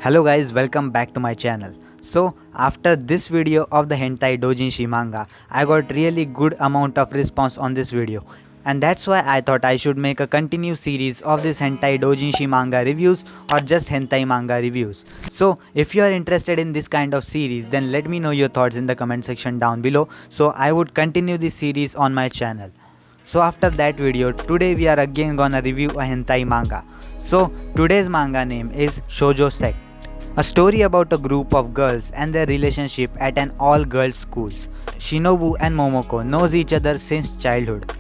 Hello guys, welcome back to my channel. So after this video of the hentai doujinshi manga, I got really good amount of response on this video. And that's why I thought I should make a continuous series of this hentai doujinshi manga reviews or just hentai manga reviews. So if you are interested in this kind of series, then let me know your thoughts in the comment section down below, so I would continue this series on my channel. So after that video, today we are again gonna review a hentai manga. So today's manga name is Shoujo Sect. A story about a group of girls and their relationship at an all-girls school. Shinobu and Momoko knows each other since childhood.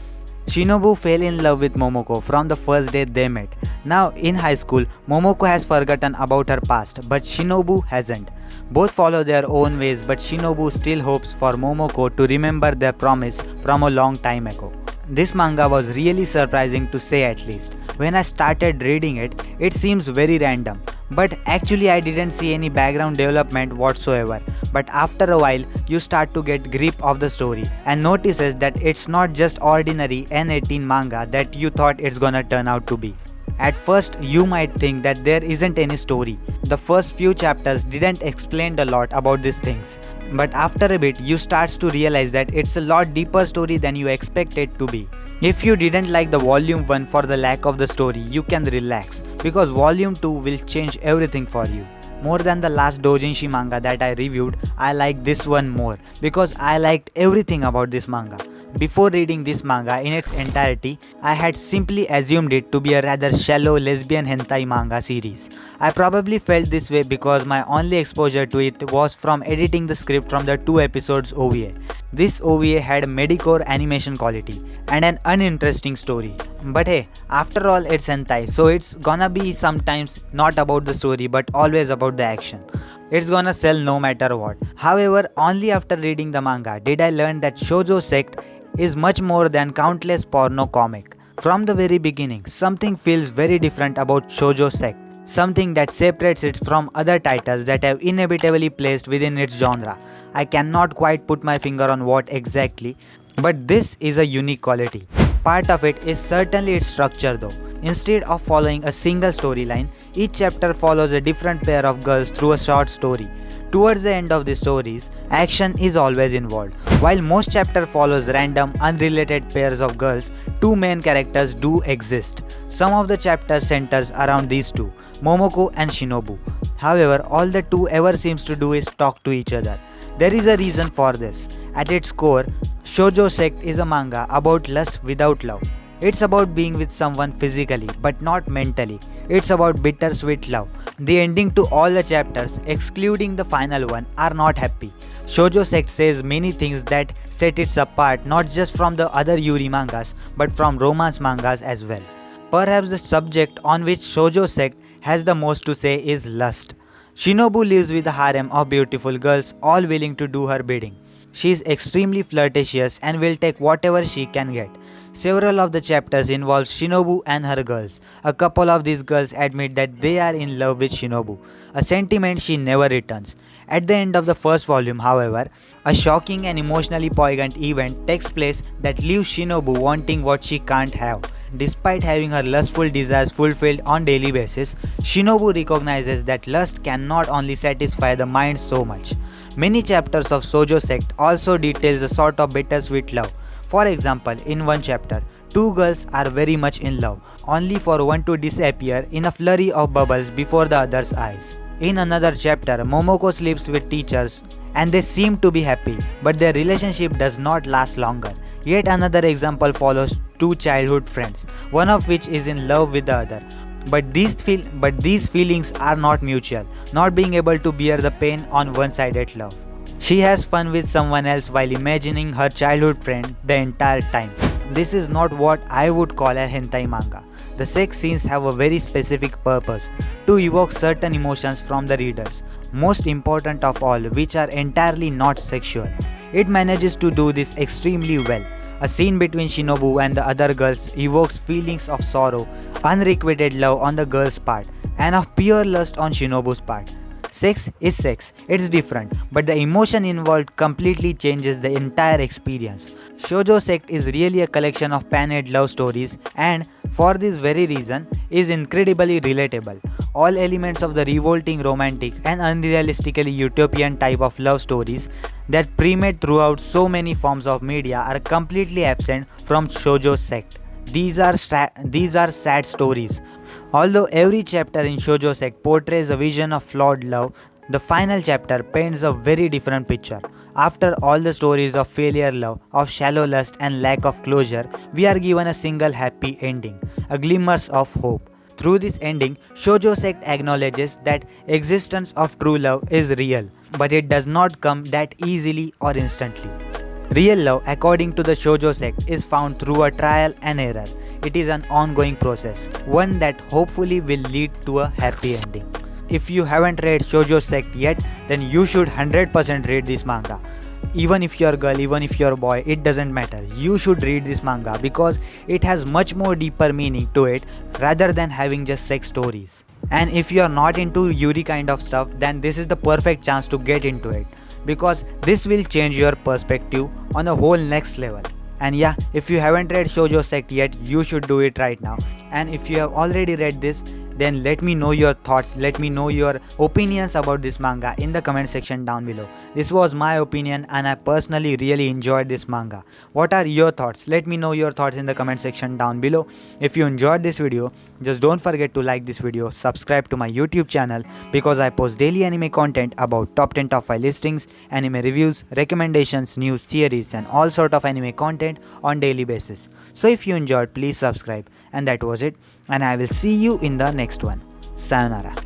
Shinobu fell in love with Momoko from the first day they met. Now in high school, Momoko has forgotten about her past, but Shinobu hasn't. Both follow their own ways, but Shinobu still hopes for Momoko to remember their promise from a long time ago. This manga was really surprising to say at least. When I started reading it, it seems very random. But actually I didn't see any background development whatsoever. But after a while, you start to get grip of the story and notices that it's not just ordinary N18 manga that you thought it's gonna turn out to be. At first, you might think that there isn't any story. The first few chapters didn't explain a lot about these things. But after a bit, you start to realize that it's a lot deeper story than you expect it to be. If you didn't like the volume 1 for the lack of the story, you can relax, because volume 2 will change everything for you. More than the last doujinshi manga that I reviewed, I like this one more because I liked everything about this manga. Before reading this manga in its entirety, I had simply assumed it to be a rather shallow lesbian hentai manga series. I probably felt this way because my only exposure to it was from editing the script from the 2 episodes OVA. This OVA had medicore animation quality and an uninteresting story. But hey, after all it's hentai, so it's gonna be sometimes not about the story but always about the action. It's gonna sell no matter what. However, only after reading the manga did I learn that Shoujo Sect is much more than countless porno comic. From the very beginning, something feels very different about Shoujo Sect. Something that separates it from other titles that have inevitably placed within its genre. I cannot quite put my finger on what exactly, but this is a unique quality. Part of it is certainly its structure though. Instead of following a single storyline, each chapter follows a different pair of girls through a short story. Towards the end of the stories, action is always involved. While most chapter follows random, unrelated pairs of girls, two main characters do exist. Some of the chapters centers around these two, Momoko and Shinobu. However, all the two ever seems to do is talk to each other. There is a reason for this. At its core, Shoujo Sect is a manga about lust without love. It's about being with someone physically, but not mentally. It's about bittersweet love. The ending to all the chapters, excluding the final one, are not happy. Shoujo Sect says many things that set it apart not just from the other Yuri mangas, but from romance mangas as well. Perhaps the subject on which Shoujo Sect has the most to say is lust. Shinobu lives with a harem of beautiful girls, all willing to do her bidding. She is extremely flirtatious and will take whatever she can get. Several of the chapters involve Shinobu and her girls. A couple of these girls admit that they are in love with Shinobu, a sentiment she never returns. At the end of the first volume, however, a shocking and emotionally poignant event takes place that leaves Shinobu wanting what she can't have. Despite having her lustful desires fulfilled on daily basis, Shinobu recognizes that lust can not only satisfy the mind so much. Many chapters of Shoujo Sect also details a sort of bittersweet love. For example, in one chapter, two girls are very much in love, only for one to disappear in a flurry of bubbles before the other's eyes. In another chapter, Momoko sleeps with teachers and they seem to be happy, but their relationship does not last longer. Yet another example follows two childhood friends, one of which is in love with the other. But these feelings are not mutual, not being able to bear the pain on one-sided love. She has fun with someone else while imagining her childhood friend the entire time. This is not what I would call a hentai manga. The sex scenes have a very specific purpose, to evoke certain emotions from the readers, most important of all, which are entirely not sexual. It manages to do this extremely well. A scene between Shinobu and the other girls evokes feelings of sorrow, unrequited love on the girl's part, and of pure lust on Shinobu's part. Sex is sex, it's different, but the emotion involved completely changes the entire experience. Shoujo Sect is really a collection of pan-aid love stories, and for this very reason, is incredibly relatable. All elements of the revolting romantic and unrealistically utopian type of love stories that permeate throughout so many forms of media are completely absent from shoujo sect. These are sad stories. Although every chapter in shoujo sect portrays a vision of flawed love, the final chapter paints a very different picture. After all the stories of failure love, of shallow lust and lack of closure, we are given a single happy ending, a glimmers of hope. Through this ending, shoujo sect acknowledges that existence of true love is real, but it does not come that easily or instantly. Real love, according to the shoujo sect, is found through a trial and error. It is an ongoing process, one that hopefully will lead to a happy ending. If you haven't read shoujo sect yet, then you should 100% read this manga. Even if you're a girl, even if you're a boy, it doesn't matter. You should read this manga because it has much more deeper meaning to it rather than having just sex stories. And if you're not into Yuri kind of stuff, then this is the perfect chance to get into it because this will change your perspective on a whole next level. And yeah, if you haven't read shoujo sect yet, you should do it right now. And if you have already read this, then let me know your thoughts, let me know your opinions about this manga in the comment section down below. This was my opinion and I personally really enjoyed this manga. What are your thoughts? Let me know your thoughts in the comment section down below. If you enjoyed this video, just don't forget to like this video, subscribe to my YouTube channel because I post daily anime content about top 10 top 5 listings, anime reviews, recommendations, news, theories and all sort of anime content on daily basis. So if you enjoyed, please subscribe. And that was it, and I will see you in the next one. Sayonara.